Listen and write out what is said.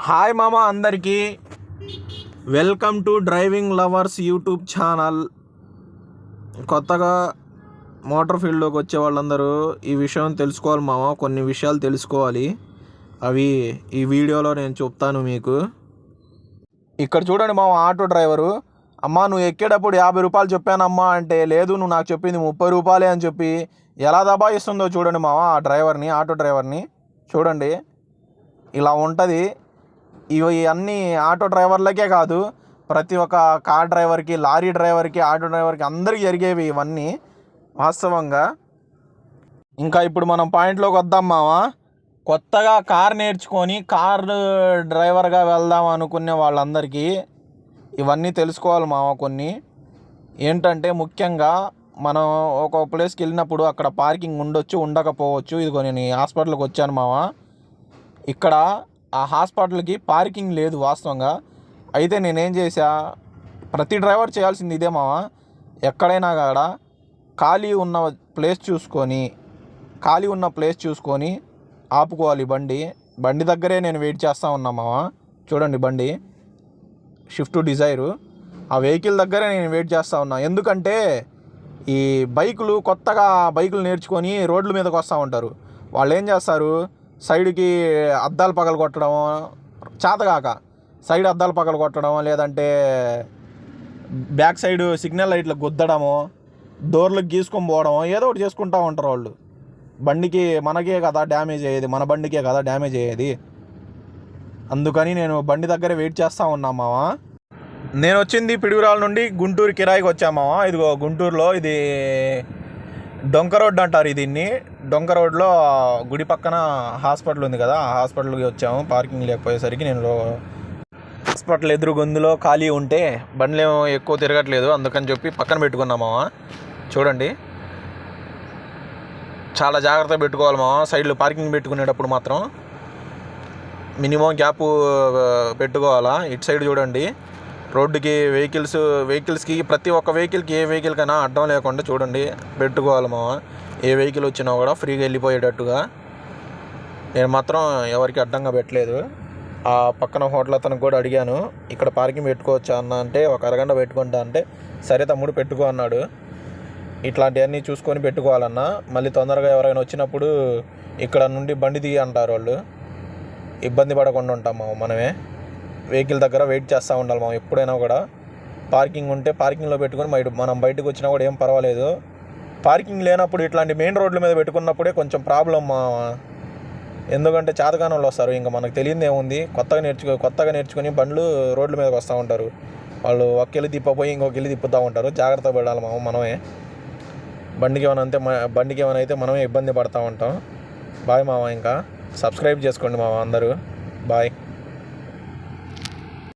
Hi మామ అందరికీ welcome to driving lovers YouTube channel. కొత్తగా మోటార్ ఫీల్డ్లోకి వచ్చే వాళ్ళందరూ ఈ విషయం తెలుసుకోవాలి మామ. కొన్ని విషయాలు తెలుసుకోవాలి, అవి ఈ వీడియోలో నేను చెప్తాను మీకు. ఇక్కడ చూడండి మామ, ఆటో డ్రైవరు, అమ్మా నువ్వు ఎక్కేటప్పుడు 50 రూపాయలు చెప్పానమ్మా అంటే, లేదు నువ్వు నాకు చెప్పింది 30 రూపాయలే అని చెప్పి ఎలా దబాయిస్తుందో చూడండి మామ. ఆ డ్రైవర్ని, ఆటో డ్రైవర్ని చూడండి, ఇలా ఉంటుంది. ఇవి అన్నీ ఆటో డ్రైవర్లకే కాదు, ప్రతి ఒక్క కార్ డ్రైవర్కి, లారీ డ్రైవర్కి, ఆటో డ్రైవర్కి అందరికీ జరిగేవి ఇవన్నీ వాస్తవంగా. ఇంకా ఇప్పుడు మనం పాయింట్లోకి వద్దాం మామ. కొత్తగా కార్ నేర్చుకొని కార్ డ్రైవర్గా వెళ్దాం అనుకునే వాళ్ళందరికీ ఇవన్నీ తెలుసుకోవాలి మామ. కొన్ని ఏంటంటే, ముఖ్యంగా మనం ఒక ప్లేస్కి వెళ్ళినప్పుడు అక్కడ పార్కింగ్ ఉండొచ్చు, ఉండకపోవచ్చు. ఇదిగో నేను ఈ హాస్పిటల్కి వచ్చాను మామ. ఇక్కడ ఆ హాస్పిటల్కి పార్కింగ్ లేదు వాస్తవంగా. అయితే నేనేం చేశా, ప్రతి డ్రైవర్ చేయాల్సింది ఇదే మామ. ఎక్కడైనా కాడ ఖాళీ ఉన్న ప్లేస్ చూసుకొని ఆపుకోవాలి బండి దగ్గరే నేను వెయిట్ చేస్తూ ఉన్నా మామ. చూడండి, బండి షిఫ్ట్ డిజైరు, ఆ వెహికల్ దగ్గరే నేను వెయిట్ చేస్తూ ఉన్నా. ఎందుకంటే ఈ కొత్తగా బైకులు నేర్చుకొని రోడ్ల మీదకి వస్తూ ఉంటారు. వాళ్ళు ఏం చేస్తారు, సైడ్కి అద్దాలు పగలు కొట్టడం, చేతగాక సైడ్ అద్దాలు పగలు కొట్టడం, లేదంటే బ్యాక్ సైడ్ సిగ్నల్ లైట్లకు గుద్దడము, డోర్లకు గీసుకొని పోవడం, ఏదో ఒకటి చేసుకుంటూ ఉంటారు వాళ్ళు. బండికి మనకే కదా డ్యామేజ్ అయ్యేది, మన బండికే కదా డ్యామేజ్ అయ్యేది. అందుకని నేను బండి దగ్గర వెయిట్ చేస్తూ ఉన్నా మామ. నేను వచ్చింది పిడుగురాల నుండి గుంటూరు కిరాయికి వచ్చా మామ. ఇదిగో గుంటూరులో ఇది డొంక రోడ్డు అంటారు దీన్ని. డొంక రోడ్లో గుడి పక్కన హాస్పిటల్ ఉంది కదా, ఆ హాస్పిటల్కి వచ్చాము. పార్కింగ్ లేకపోయేసరికి నేను హాస్పిటల్ ఎదురు గొంతులో ఖాళీ ఉంటే బండ్లు ఏమో ఎక్కువ తిరగట్లేదు, అందుకని చెప్పి పక్కన పెట్టుకున్నాం మామ. చూడండి, చాలా జాగ్రత్తగా పెట్టుకోవాలి మామ. సైడ్లో పార్కింగ్ పెట్టుకునేటప్పుడు మాత్రం మినిమం గ్యాప్ పెట్టుకోవాలా. ఇటు సైడ్ చూడండి, రోడ్డుకి వెహికల్స్కి ప్రతి ఒక్క వెహికల్కి, ఏ వెహికల్కైనా అడ్డం లేకుండా చూడండి పెట్టుకోవాలి మామ. ఏ వెహికల్ వచ్చినా కూడా ఫ్రీగా వెళ్ళిపోయేటట్టుగా. నేను మాత్రం ఎవరికి అడ్డంగా పెట్టలేదు. ఆ పక్కన హోటల్ అతనికి కూడా అడిగాను, ఇక్కడ పార్కింగ్ పెట్టుకోవచ్చా అన్న అంటే, ఒక అరగంట పెట్టుకుంటా అంటే, సరే తమ్ముడు పెట్టుకో అన్నాడు. ఇట్లాంటివన్నీ చూసుకొని పెట్టుకోవాలన్నా. మళ్ళీ తొందరగా ఎవరైనా వచ్చినప్పుడు ఇక్కడ నుండి బండి దిగి అంటారు వాళ్ళు. ఇబ్బంది పడకుండా ఉంటాం మామ. మనమే వెహికల్ దగ్గర వెయిట్ చేస్తూ ఉండాలి మనం ఎప్పుడైనా కూడా. పార్కింగ్ ఉంటే పార్కింగ్లో పెట్టుకొని మనం బయటకు వచ్చినా కూడా ఏం పర్వాలేదు. పార్కింగ్ లేనప్పుడు ఇట్లాంటి మెయిన్ రోడ్ల మీద పెట్టుకున్నప్పుడే కొంచెం ప్రాబ్లం మా. ఎందుకంటే చేతకాని వాళ్ళు వస్తారు, ఇంకా మనకు తెలియదు ఏముంది. కొత్తగా నేర్చుకొని బండ్లు రోడ్ల మీదకి వస్తూ ఉంటారు. వాళ్ళు ఒక్కెళ్ళి తిప్పపోయి ఇంకొకెళ్ళి తిప్పుతూ ఉంటారు. జాగ్రత్త పడాలి మామ మనమే. బండికి ఏమైనా అయితే మనమే ఇబ్బంది పడుతూ ఉంటాం. బాయ్ మామ. ఇంకా సబ్స్క్రైబ్ చేసుకోండి మామ అందరూ. బాయ్.